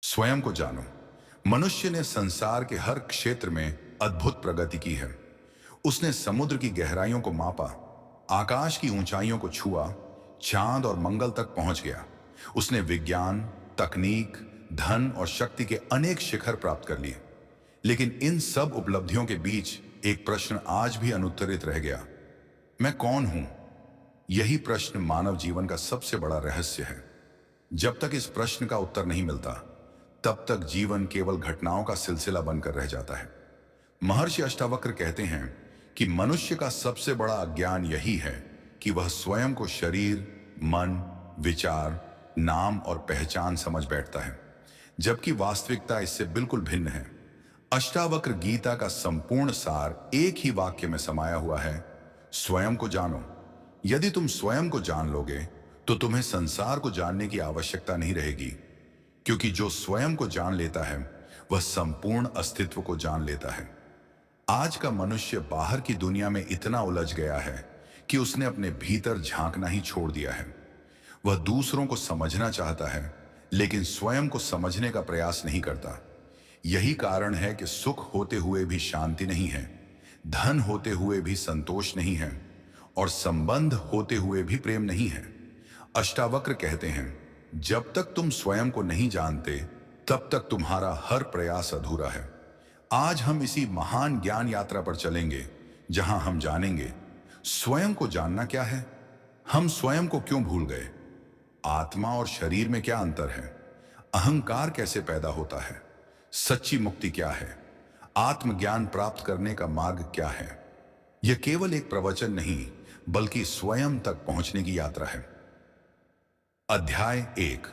स्वयं को जानो। मनुष्य ने संसार के हर क्षेत्र में अद्भुत प्रगति की है। उसने समुद्र की गहराइयों को मापा, आकाश की ऊंचाइयों को छुआ, चांद और मंगल तक पहुंच गया। उसने विज्ञान, तकनीक, धन और शक्ति के अनेक शिखर प्राप्त कर लिए। लेकिन इन सब उपलब्धियों के बीच एक प्रश्न आज भी अनुत्तरित रह गया। मैं कौन हूं? यही प्रश्न मानव जीवन का सबसे बड़ा रहस्य है। जब तक इस प्रश्न का उत्तर नहीं मिलता, तब तक जीवन केवल घटनाओं का सिलसिला बनकर रह जाता है। महर्षि अष्टावक्र कहते हैं कि मनुष्य का सबसे बड़ा अज्ञान यही है कि वह स्वयं को शरीर, मन, विचार, नाम और पहचान समझ बैठता है, जबकि वास्तविकता इससे बिल्कुल भिन्न है। अष्टावक्र गीता का संपूर्ण सार एक ही वाक्य में समाया हुआ है, स्वयं को जानो। यदि तुम स्वयं को जान लोगे, तो तुम्हें संसार को जानने की आवश्यकता नहीं रहेगी, क्योंकि जो स्वयं को जान लेता है वह संपूर्ण अस्तित्व को जान लेता है। आज का मनुष्य बाहर की दुनिया में इतना उलझ गया है कि उसने अपने भीतर झांकना ही छोड़ दिया है। वह दूसरों को समझना चाहता है, लेकिन स्वयं को समझने का प्रयास नहीं करता। यही कारण है कि सुख होते हुए भी शांति नहीं है, धन होते हुए भी संतोष नहीं है और संबंध होते हुए भी प्रेम नहीं है। अष्टावक्र कहते हैं, जब तक तुम स्वयं को नहीं जानते, तब तक तुम्हारा हर प्रयास अधूरा है। आज हम इसी महान ज्ञान यात्रा पर चलेंगे, जहां हम जानेंगे स्वयं को जानना क्या है, हम स्वयं को क्यों भूल गए, आत्मा और शरीर में क्या अंतर है, अहंकार कैसे पैदा होता है, सच्ची मुक्ति क्या है, आत्मज्ञान प्राप्त करने का मार्ग क्या है। यह केवल एक प्रवचन नहीं, बल्कि स्वयं तक पहुंचने की यात्रा है। अध्याय 1,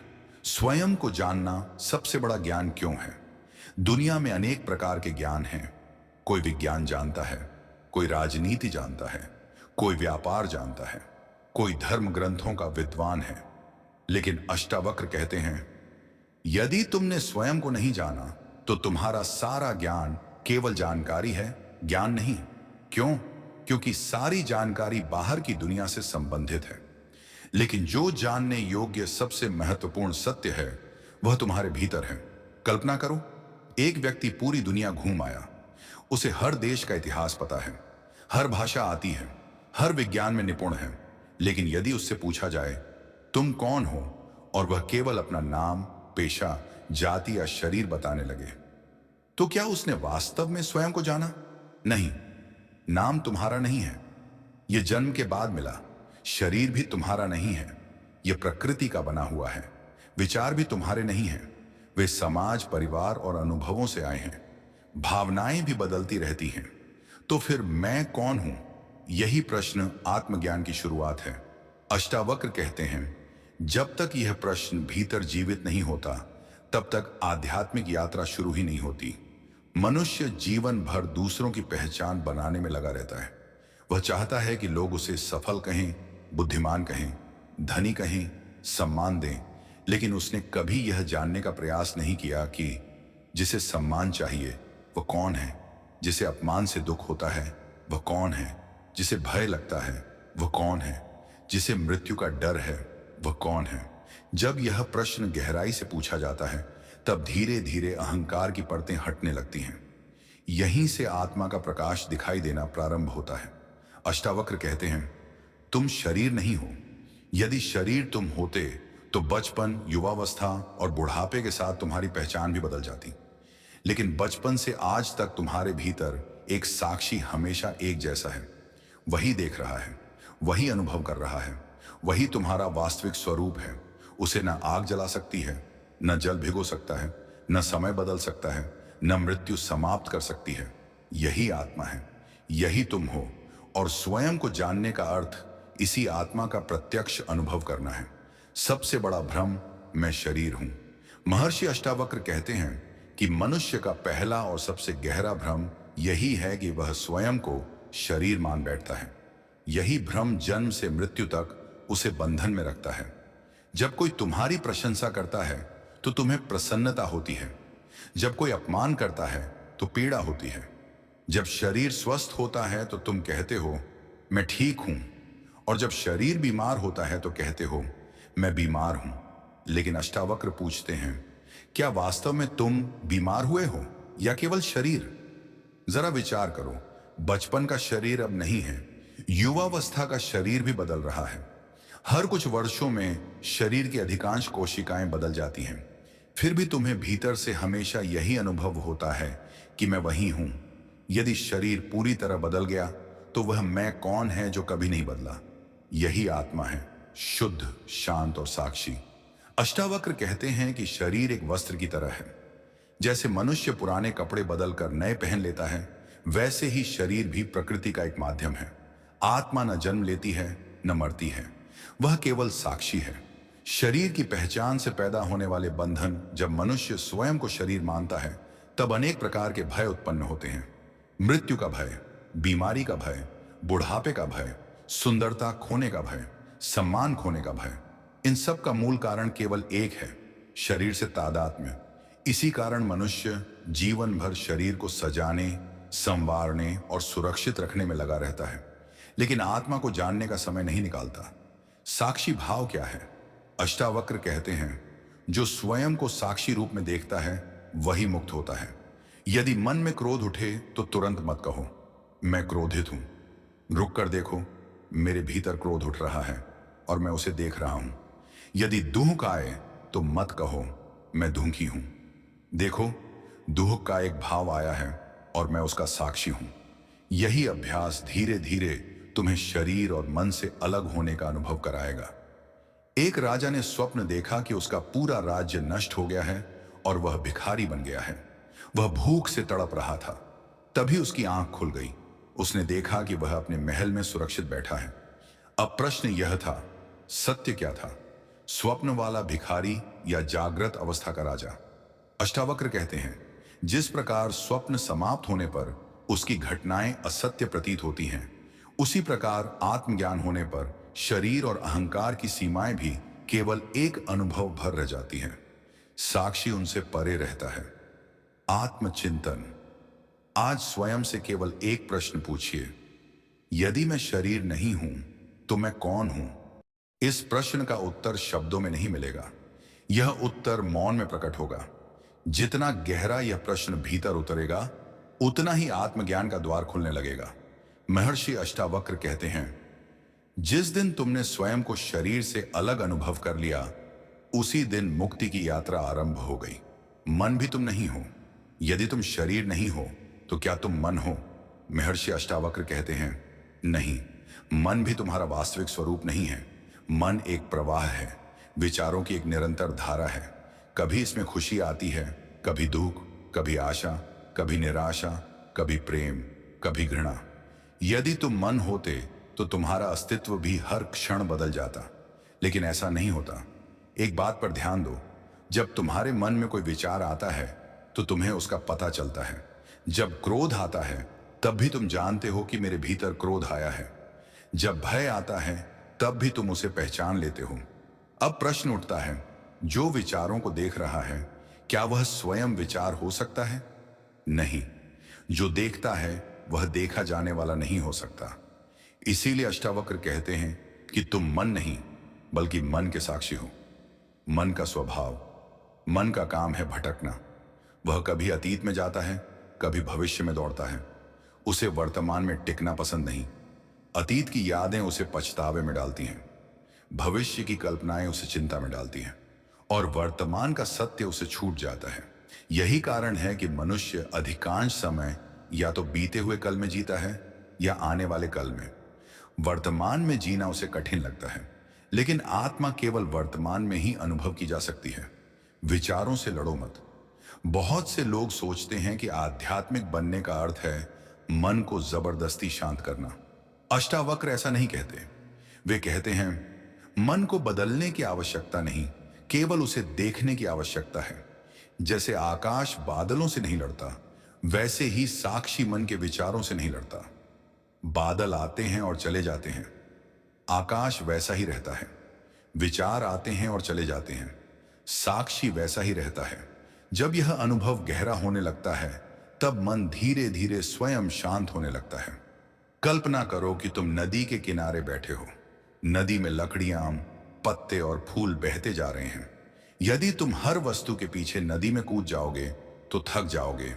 स्वयं को जानना सबसे बड़ा ज्ञान क्यों है। दुनिया में अनेक प्रकार के ज्ञान हैं। कोई विज्ञान जानता है, कोई राजनीति जानता है, कोई व्यापार जानता है, कोई धर्म ग्रंथों का विद्वान है। लेकिन अष्टावक्र कहते हैं, यदि तुमने स्वयं को नहीं जाना, तो तुम्हारा सारा ज्ञान केवल जानकारी है, ज्ञान नहीं। क्यों? क्योंकि सारी जानकारी बाहर की दुनिया से संबंधित है, लेकिन जो जानने योग्य सबसे महत्वपूर्ण सत्य है, वह तुम्हारे भीतर है। कल्पना करो, एक व्यक्ति पूरी दुनिया घूम आया। उसे हर देश का इतिहास पता है, हर भाषा आती है, हर विज्ञान में निपुण है। लेकिन यदि उससे पूछा जाए, तुम कौन हो, और वह केवल अपना नाम, पेशा, जाति या शरीर बताने लगे, तो क्या उसने वास्तव में स्वयं को जाना? नहीं। नाम तुम्हारा नहीं है, यह जन्म के बाद मिला। शरीर भी तुम्हारा नहीं है, यह प्रकृति का बना हुआ है। विचार भी तुम्हारे नहीं हैं, वे समाज, परिवार और अनुभवों से आए हैं। भावनाएं भी बदलती रहती हैं। तो फिर मैं कौन हूं? यही प्रश्न आत्मज्ञान की शुरुआत है। अष्टावक्र कहते हैं, जब तक यह प्रश्न भीतर जीवित नहीं होता, तब तक आध्यात्मिक यात्रा शुरू ही नहीं होती। मनुष्य जीवन भर दूसरों की पहचान बनाने में लगा रहता है। वह चाहता है कि लोग उसे सफल कहें, बुद्धिमान कहें, धनी कहें, सम्मान दें, लेकिन उसने कभी यह जानने का प्रयास नहीं किया कि जिसे सम्मान चाहिए वह कौन है, जिसे अपमान से दुख होता है वह कौन है, जिसे भय लगता है वह कौन है, जिसे मृत्यु का डर है वह कौन है। जब यह प्रश्न गहराई से पूछा जाता है, तब धीरे धीरे अहंकार की परतें हटने लगती हैं। यहीं से आत्मा का प्रकाश दिखाई देना प्रारंभ होता है। अष्टावक्र कहते हैं, तुम शरीर नहीं हो। यदि शरीर तुम होते, तो बचपन, युवावस्था और बुढ़ापे के साथ तुम्हारी पहचान भी बदल जाती। लेकिन बचपन से आज तक तुम्हारे भीतर एक साक्षी हमेशा एक जैसा है। वही देख रहा है, वही अनुभव कर रहा है, वही तुम्हारा वास्तविक स्वरूप है। उसे न आग जला सकती है, न जल भिगो सकता है, न समय बदल सकता है, न मृत्यु समाप्त कर सकती है। यही आत्मा है, यही तुम हो। और स्वयं को जानने का अर्थ इसी आत्मा का प्रत्यक्ष अनुभव करना है। सबसे बड़ा भ्रम मैं शरीर हूं। महर्षि अष्टावक्र कहते हैं कि मनुष्य का पहला और सबसे गहरा भ्रम यही है कि वह स्वयं को शरीर मान बैठता है। यही भ्रम जन्म से मृत्यु तक उसे बंधन में रखता है। जब कोई तुम्हारी प्रशंसा करता है तो तुम्हें प्रसन्नता होती है, जब कोई अपमान करता है तो पीड़ा होती है। जब शरीर स्वस्थ होता है तो तुम कहते हो मैं ठीक हूं, और जब शरीर बीमार होता है तो कहते हो मैं बीमार हूं। लेकिन अष्टावक्र पूछते हैं, क्या वास्तव में तुम बीमार हुए हो या केवल शरीर? जरा विचार करो, बचपन का शरीर अब नहीं है, युवावस्था का शरीर भी बदल रहा है। हर कुछ वर्षों में शरीर की अधिकांश कोशिकाएं बदल जाती हैं। फिर भी तुम्हें भीतर से हमेशा यही अनुभव होता है कि मैं वही हूं। यदि शरीर पूरी तरह बदल गया तो वह मैं कौन है जो कभी नहीं बदला? यही आत्मा है, शुद्ध, शांत और साक्षी। अष्टावक्र कहते हैं कि शरीर एक वस्त्र की तरह है। जैसे मनुष्य पुराने कपड़े बदलकर नए पहन लेता है, वैसे ही शरीर भी प्रकृति का एक माध्यम है। आत्मा न जन्म लेती है न मरती है, वह केवल साक्षी है। शरीर की पहचान से पैदा होने वाले बंधन, जब मनुष्य स्वयं को शरीर मानता है, तब अनेक प्रकार के भय उत्पन्न होते हैं। मृत्यु का भय, बीमारी का भय, बुढ़ापे का भय, सुंदरता खोने का भय, सम्मान खोने का भय। इन सब का मूल कारण केवल एक है, शरीर से तादात्म्य। इसी कारण मनुष्य जीवन भर शरीर को सजाने, संवारने और सुरक्षित रखने में लगा रहता है, लेकिन आत्मा को जानने का समय नहीं निकालता। साक्षी भाव क्या है? अष्टावक्र कहते हैं, जो स्वयं को साक्षी रूप में देखता है वही मुक्त होता है। यदि मन में क्रोध उठे तो तुरंत मत कहो मैं क्रोधित हूं। रुक कर देखो, मेरे भीतर क्रोध उठ रहा है और मैं उसे देख रहा हूं। यदि दुख आए तो मत कहो मैं दुखी हूं। देखो, दुख का एक भाव आया है और मैं उसका साक्षी हूं। यही अभ्यास धीरे धीरे तुम्हें शरीर और मन से अलग होने का अनुभव कराएगा। एक राजा ने स्वप्न देखा कि उसका पूरा राज्य नष्ट हो गया है और वह भिखारी बन गया है। वह भूख से तड़प रहा था। तभी उसकी आंख खुल गई। उसने देखा कि वह अपने महल में सुरक्षित बैठा है। अब प्रश्न यह था, सत्य क्या था, स्वप्न वाला भिखारी या जागृत अवस्था का राजा? अष्टावक्र कहते हैं, जिस प्रकार स्वप्न समाप्त होने पर उसकी घटनाएं असत्य प्रतीत होती हैं, उसी प्रकार आत्मज्ञान होने पर शरीर और अहंकार की सीमाएं भी केवल एक अनुभव भर रह जाती हैं। साक्षी उनसे परे रहता है। आत्मचिंतन। आज स्वयं से केवल एक प्रश्न पूछिए, यदि मैं शरीर नहीं हूं तो मैं कौन हूं? इस प्रश्न का उत्तर शब्दों में नहीं मिलेगा, यह उत्तर मौन में प्रकट होगा। जितना गहरा यह प्रश्न भीतर उतरेगा, उतना ही आत्मज्ञान का द्वार खुलने लगेगा। महर्षि अष्टावक्र कहते हैं, जिस दिन तुमने स्वयं को शरीर से अलग अनुभव कर लिया, उसी दिन मुक्ति की यात्रा आरंभ हो गई। मन भी तुम नहीं हो। यदि तुम शरीर नहीं हो तो क्या तुम मन हो? महर्षि अष्टावक्र कहते हैं, नहीं, मन भी तुम्हारा वास्तविक स्वरूप नहीं है। मन एक प्रवाह है, विचारों की एक निरंतर धारा है। कभी इसमें खुशी आती है, कभी दुख, कभी आशा, कभी निराशा, कभी प्रेम, कभी घृणा। यदि तुम मन होते तो तुम्हारा अस्तित्व भी हर क्षण बदल जाता, लेकिन ऐसा नहीं होता। एक बात पर ध्यान दो, जब तुम्हारे मन में कोई विचार आता है तो तुम्हें उसका पता चलता है। जब क्रोध आता है तब भी तुम जानते हो कि मेरे भीतर क्रोध आया है। जब भय आता है तब भी तुम उसे पहचान लेते हो। अब प्रश्न उठता है, जो विचारों को देख रहा है, क्या वह स्वयं विचार हो सकता है? नहीं। जो देखता है वह देखा जाने वाला नहीं हो सकता। इसीलिए अष्टावक्र कहते हैं कि तुम मन नहीं बल्कि मन के साक्षी हो। मन का स्वभाव, मन का काम है भटकना। वह कभी अतीत में जाता है, कभी भविष्य में दौड़ता है। उसे वर्तमान में टिकना पसंद नहीं। अतीत की यादें उसे पछतावे में डालती हैं, भविष्य की कल्पनाएं उसे चिंता में डालती हैं, और वर्तमान का सत्य उसे छूट जाता है। यही कारण है कि मनुष्य अधिकांश समय या तो बीते हुए कल में जीता है या आने वाले कल में। वर्तमान में जीना उसे कठिन लगता है, लेकिन आत्मा केवल वर्तमान में ही अनुभव की जा सकती है। विचारों से लड़ो मत। बहुत से लोग सोचते हैं कि आध्यात्मिक बनने का अर्थ है मन को जबरदस्ती शांत करना। अष्टावक्र ऐसा नहीं कहते। वे कहते हैं, मन को बदलने की आवश्यकता नहीं, केवल उसे देखने की आवश्यकता है। जैसे आकाश बादलों से नहीं लड़ता, वैसे ही साक्षी मन के विचारों से नहीं लड़ता। बादल आते हैं और चले जाते हैं, आकाश वैसा ही रहता है। विचार आते हैं और चले जाते हैं, साक्षी वैसा ही रहता है। जब यह अनुभव गहरा होने लगता है, तब मन धीरे धीरे स्वयं शांत होने लगता है। कल्पना करो कि तुम नदी के किनारे बैठे हो। नदी में लकड़ियां, पत्ते और फूल बहते जा रहे हैं। यदि तुम हर वस्तु के पीछे नदी में कूद जाओगे तो थक जाओगे,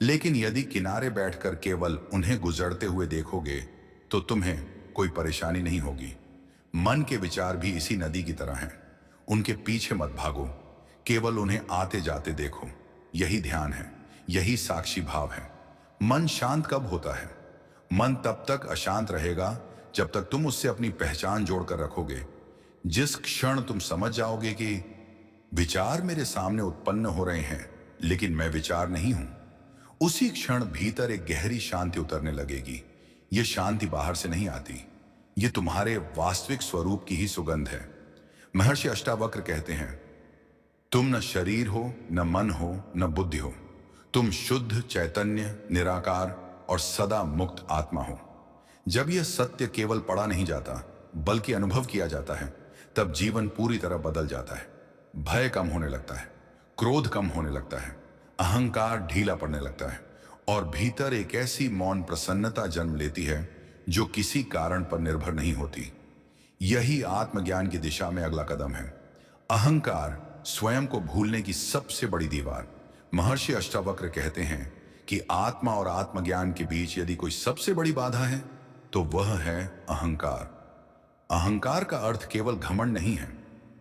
लेकिन यदि किनारे बैठकर केवल उन्हें गुजरते हुए देखोगे तो तुम्हें कोई परेशानी नहीं होगी। मन के विचार भी इसी नदी की तरह हैं। उनके पीछे मत भागो, केवल उन्हें आते जाते देखो। यही ध्यान है, यही साक्षी भाव है। मन शांत कब होता है? मन तब तक अशांत रहेगा जब तक तुम उससे अपनी पहचान जोड़कर रखोगे। जिस क्षण तुम समझ जाओगे कि विचार मेरे सामने उत्पन्न हो रहे हैं लेकिन मैं विचार नहीं हूं, उसी क्षण भीतर एक गहरी शांति उतरने लगेगी। यह शांति बाहर से नहीं आती, ये तुम्हारे वास्तविक स्वरूप की ही सुगंध है। महर्षि अष्टावक्र कहते हैं, तुम न शरीर हो, न मन हो, न बुद्धि हो। तुम शुद्ध चैतन्य, निराकार और सदा मुक्त आत्मा हो। जब यह सत्य केवल पढ़ा नहीं जाता बल्कि अनुभव किया जाता है, तब जीवन पूरी तरह बदल जाता है। भय कम होने लगता है, क्रोध कम होने लगता है, अहंकार ढीला पड़ने लगता है और भीतर एक ऐसी मौन प्रसन्नता जन्म लेती है जो किसी कारण पर निर्भर नहीं होती। यही आत्मज्ञान की दिशा में अगला कदम है। अहंकार स्वयं को भूलने की सबसे बड़ी दीवार। महर्षि अष्टावक्र कहते हैं कि आत्मा और आत्मज्ञान के बीच यदि कोई सबसे बड़ी बाधा है तो वह है अहंकार। अहंकार का अर्थ केवल घमंड नहीं है।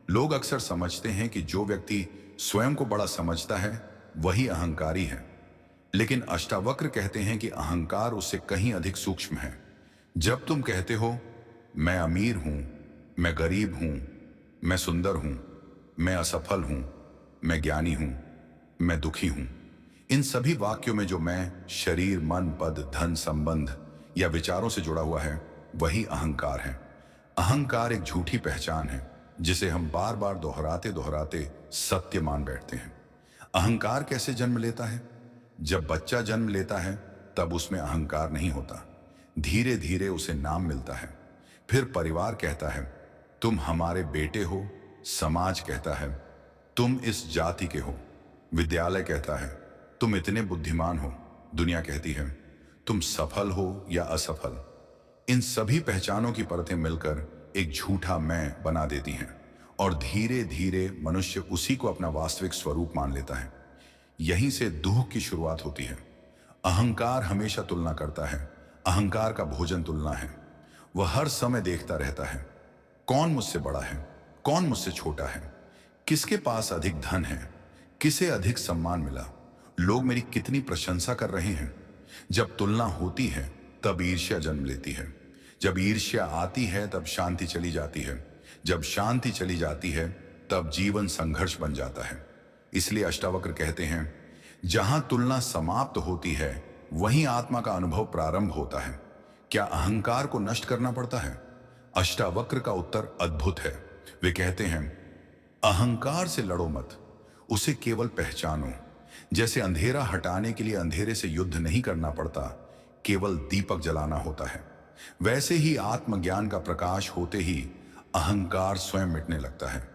लोग अक्सर समझते हैं कि जो व्यक्ति स्वयं को बड़ा समझता है वही अहंकारी है, लेकिन अष्टावक्र कहते हैं कि अहंकार उससे कहीं अधिक सूक्ष्म है। जब तुम कहते हो मैं अमीर हूं, मैं गरीब हूं, मैं सुंदर हूं, मैं असफल हूं, मैं ज्ञानी हूं, मैं दुखी हूं, इन सभी वाक्यों में जो मैं शरीर, मन, पद, धन, संबंध या विचारों से जुड़ा हुआ है वही अहंकार है। अहंकार एक झूठी पहचान है जिसे हम बार बार दोहराते दोहराते सत्य मान बैठते हैं। अहंकार कैसे जन्म लेता है? जब बच्चा जन्म लेता है तब उसमें अहंकार नहीं होता। धीरे धीरे उसे नाम मिलता है। फिर परिवार कहता है तुम हमारे बेटे हो, समाज कहता है तुम इस जाति के हो, विद्यालय कहता है तुम इतने बुद्धिमान हो, दुनिया कहती है तुम सफल हो या असफल। इन सभी पहचानों की परतें मिलकर एक झूठा मैं बना देती हैं और धीरे धीरे मनुष्य उसी को अपना वास्तविक स्वरूप मान लेता है। यहीं से दुख की शुरुआत होती है। अहंकार हमेशा तुलना करता है। अहंकार का भोजन तुलना है। वह हर समय देखता रहता है, कौन मुझसे बड़ा है, कौन मुझसे छोटा है, किसके पास अधिक धन है, किसे अधिक सम्मान मिला, लोग मेरी कितनी प्रशंसा कर रहे हैं। जब तुलना होती है तब ईर्ष्या जन्म लेती है। जब ईर्ष्या आती है तब शांति चली जाती है। जब शांति चली जाती है तब जीवन संघर्ष बन जाता है। इसलिए अष्टावक्र कहते हैं जहां तुलना समाप्त होती है वहीं आत्मा का अनुभव प्रारंभ होता है। क्या अहंकार को नष्ट करना पड़ता है? अष्टावक्र का उत्तर अद्भुत है। वे कहते हैं अहंकार से लड़ो मत, उसे केवल पहचानो। जैसे अंधेरा हटाने के लिए अंधेरे से युद्ध नहीं करना पड़ता, केवल दीपक जलाना होता है, वैसे ही आत्मज्ञान का प्रकाश होते ही अहंकार स्वयं मिटने लगता है।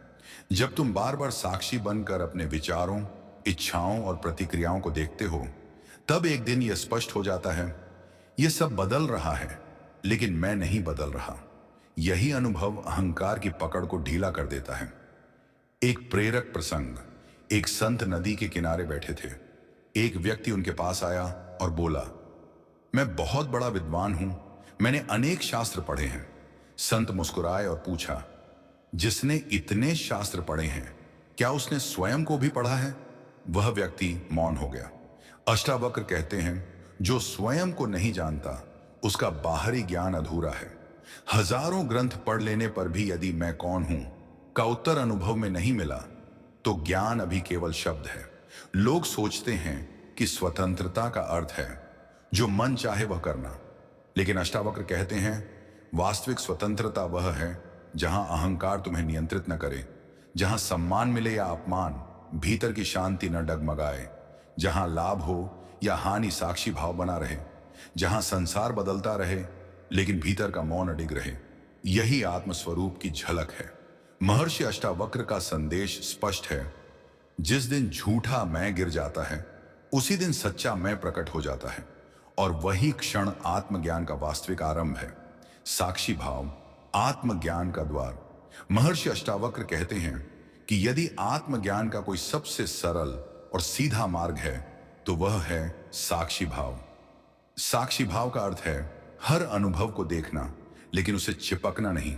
जब तुम बार बार साक्षी बनकर अपने विचारों, इच्छाओं और प्रतिक्रियाओं को देखते हो, तब एक दिन यह स्पष्ट हो जाता है यह सब बदल रहा है लेकिन मैं नहीं बदल रहा। यही अनुभव अहंकार की पकड़ को ढीला कर देता है। एक प्रेरक प्रसंग। एक संत नदी के किनारे बैठे थे। एक व्यक्ति उनके पास आया और बोला, मैं बहुत बड़ा विद्वान हूं, मैंने अनेक शास्त्र पढ़े हैं। संत मुस्कुराए और पूछा, जिसने इतने शास्त्र पढ़े हैं क्या उसने स्वयं को भी पढ़ा है? वह व्यक्ति मौन हो गया। अष्टावक्र कहते हैं जो स्वयं को नहीं जानता उसका बाहरी ज्ञान अधूरा है। हजारों ग्रंथ पढ़ लेने पर भी यदि मैं कौन हूं का उत्तर अनुभव में नहीं मिला तो ज्ञान अभी केवल शब्द है। लोग सोचते हैं कि स्वतंत्रता का अर्थ है जो मन चाहे वह करना, लेकिन अष्टावक्र कहते हैं वास्तविक स्वतंत्रता वह है जहां अहंकार तुम्हें नियंत्रित न करे, जहां सम्मान मिले या अपमान, भीतर की शांति न डगमगाए, जहां लाभ हो या हानि साक्षी भाव बना रहे, जहां संसार बदलता रहे लेकिन भीतर का मौन अडिग रहे। यही आत्मस्वरूप की झलक है। महर्षि अष्टावक्र का संदेश स्पष्ट है, जिस दिन झूठा मैं गिर जाता है उसी दिन सच्चा मैं प्रकट हो जाता है और वही क्षण आत्मज्ञान का वास्तविक आरंभ है। साक्षी भाव आत्मज्ञान का द्वार। महर्षि अष्टावक्र कहते हैं कि यदि आत्मज्ञान का कोई सबसे सरल और सीधा मार्ग है तो वह है साक्षी भाव। साक्षी भाव का अर्थ है हर अनुभव को देखना, लेकिन उसे चिपकना नहीं।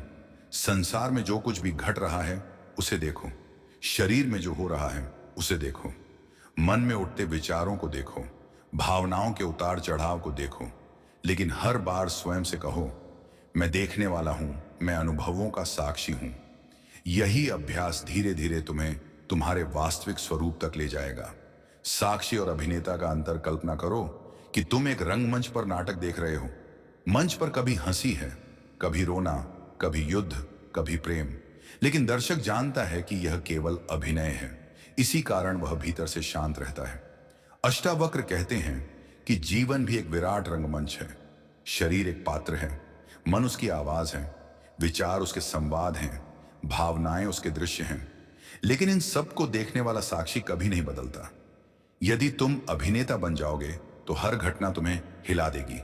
संसार में जो कुछ भी घट रहा है उसे देखो, शरीर में जो हो रहा है उसे देखो, मन में उठते विचारों को देखो, भावनाओं के उतार चढ़ाव को देखो, लेकिन हर बार स्वयं से कहो, मैं देखने वाला हूं, मैं अनुभवों का साक्षी हूं। यही अभ्यास धीरे धीरे तुम्हें तुम्हारे वास्तविक स्वरूप तक ले जाएगा। साक्षी और अभिनेता का अंतर कल्पना करो कि तुम एक रंगमंच पर नाटक देख रहे हो। मंच पर कभी हंसी है, कभी रोना, कभी युद्ध, कभी प्रेम, लेकिन दर्शक जानता है कि यह केवल अभिनय है। इसी कारण वह भीतर से शांत रहता है। अष्टावक्र कहते हैं कि जीवन भी एक विराट रंगमंच है। शरीर एक पात्र है, मन उसकी आवाज है, विचार उसके संवाद हैं, भावनाएं उसके दृश्य हैं, लेकिन इन सब को देखने वाला साक्षी कभी नहीं बदलता। यदि तुम अभिनेता बन जाओगे तो हर घटना तुम्हें हिला देगी।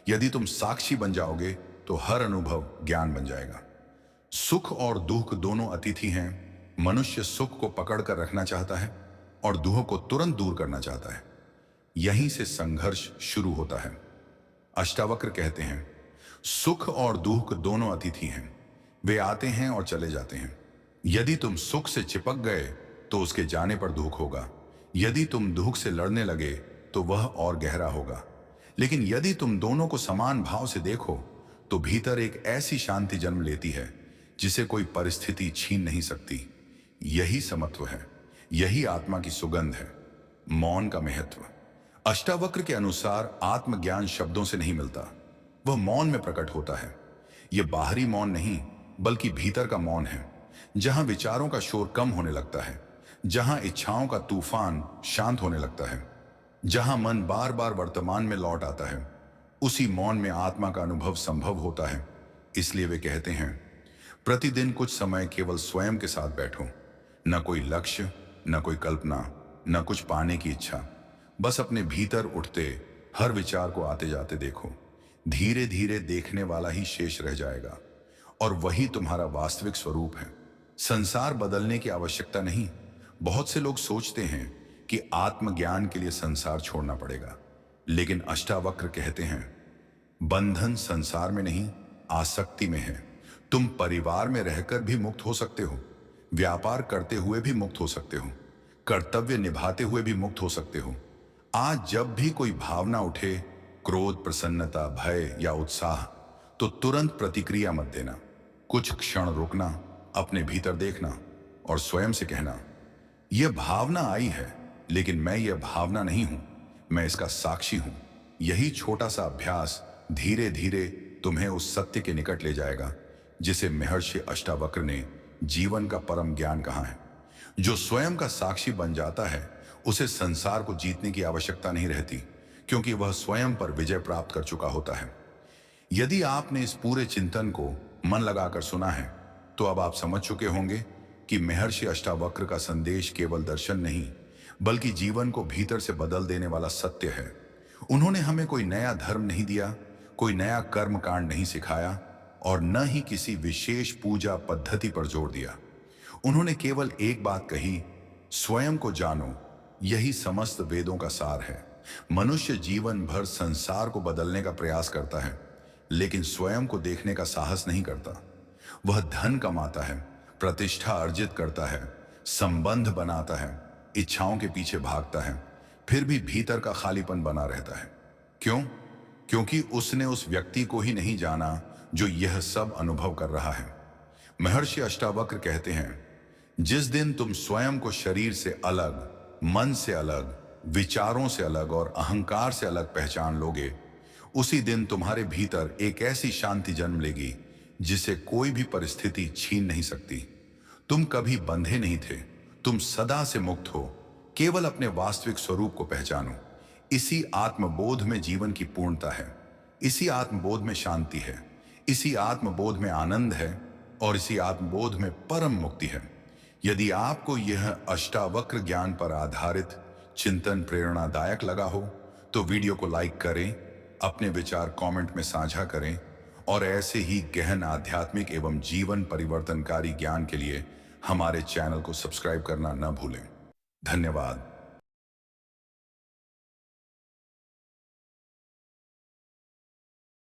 यदि तुम साक्षी बन जाओगे तो हर अनुभव ज्ञान बन जाएगा। सुख और दुख दोनों अतिथि हैं। मनुष्य सुख को पकड़ कर रखना चाहता है और दुख को तुरंत दूर करना चाहता है। यहीं से संघर्ष शुरू होता है। अष्टावक्र कहते हैं, सुख और दुख दोनों अतिथि हैं, वे आते हैं और चले जाते हैं। यदि तुम सुख से चिपक गए तो उसके जाने पर दुख होगा। यदि तुम दुख से लड़ने लगे तो वह और गहरा होगा। लेकिन यदि तुम दोनों को समान भाव से देखो तो भीतर एक ऐसी शांति जन्म लेती है जिसे कोई परिस्थिति छीन नहीं सकती। यही समत्व है, यही आत्मा की सुगंध है। मौन का महत्व। अष्टावक्र के अनुसार आत्मज्ञान शब्दों से नहीं मिलता, वह मौन में प्रकट होता है। यह बाहरी मौन नहीं बल्कि भीतर का मौन है, जहां विचारों का शोर कम होने लगता है, जहां इच्छाओं का तूफान शांत होने लगता है, जहां मन बार बार वर्तमान में लौट आता है। उसी मौन में आत्मा का अनुभव संभव होता है। इसलिए वे कहते हैं, प्रतिदिन कुछ समय केवल स्वयं के साथ बैठो। न कोई लक्ष्य, न कोई कल्पना, न कुछ पाने की इच्छा, बस अपने भीतर उठते हर विचार को आते जाते देखो। धीरे धीरे देखने वाला ही शेष रह जाएगा और वही तुम्हारा वास्तविक स्वरूप है। संसार बदलने की आवश्यकता नहीं। बहुत से लोग सोचते हैं कि आत्मज्ञान के लिए संसार छोड़ना पड़ेगा, लेकिन अष्टावक्र कहते हैं, बंधन संसार में नहीं, आसक्ति में है। तुम परिवार में रहकर भी मुक्त हो सकते हो, व्यापार करते हुए भी मुक्त हो सकते हो, कर्तव्य निभाते हुए भी मुक्त हो सकते हो। आज जब भी कोई भावना उठे, क्रोध, प्रसन्नता, भय या उत्साह, तो तुरंत प्रतिक्रिया मत देना। कुछ क्षण रुकना, अपने भीतर देखना और स्वयं से कहना, यह भावना आई है, लेकिन मैं यह भावना नहीं हूं, मैं इसका साक्षी हूं। यही छोटा सा अभ्यास धीरे धीरे तुम्हें उस सत्य के निकट ले जाएगा जिसे महर्षि अष्टावक्र ने जीवन का परम ज्ञान कहा है। जो स्वयं का साक्षी बन जाता है उसे संसार को जीतने की आवश्यकता नहीं रहती, क्योंकि वह स्वयं पर विजय प्राप्त कर चुका होता है। यदि आपने इस पूरे चिंतन को मन लगाकर सुना है तो अब आप समझ चुके होंगे कि महर्षि अष्टावक्र का संदेश केवल दर्शन नहीं बल्कि जीवन को भीतर से बदल देने वाला सत्य है। उन्होंने हमें कोई नया धर्म नहीं दिया, कोई नया कर्म कांड नहीं सिखाया और न ही किसी विशेष पूजा पद्धति पर जोर दिया। उन्होंने केवल एक बात कही, स्वयं को जानो। यही समस्त वेदों का सार है। मनुष्य जीवन भर संसार को बदलने का प्रयास करता है, लेकिन स्वयं को देखने का साहस नहीं करता। वह धन कमाता है, प्रतिष्ठा अर्जित करता है, संबंध बनाता है, इच्छाओं के पीछे भागता है, फिर भी भीतर का खालीपन बना रहता है। क्यों? क्योंकि उसने उस व्यक्ति को ही नहीं जाना जो यह सब अनुभव कर रहा है। महर्षि अष्टावक्र कहते हैं, जिस दिन तुम स्वयं को शरीर से अलग, मन से अलग, विचारों से अलग और अहंकार से अलग पहचान लोगे, उसी दिन तुम्हारे भीतर एक ऐसी शांति जन्म लेगी जिसे कोई भी परिस्थिति छीन नहीं सकती। तुम कभी बंधे नहीं थे, तुम सदा से मुक्त हो। केवल अपने वास्तविक स्वरूप को पहचानो। इसी आत्मबोध में जीवन की पूर्णता है, इसी आत्मबोध में शांति है, इसी आत्मबोध में आनंद है और इसी आत्मबोध में परम मुक्ति है। यदि आपको यह अष्टावक्र ज्ञान पर आधारित चिंतन प्रेरणादायक लगा हो तो वीडियो को लाइक करें, अपने विचार कमेंट में साझा करें और ऐसे ही गहन आध्यात्मिक एवं जीवन परिवर्तनकारी ज्ञान के लिए हमारे चैनल को सब्सक्राइब करना न भूलें। धन्यवाद।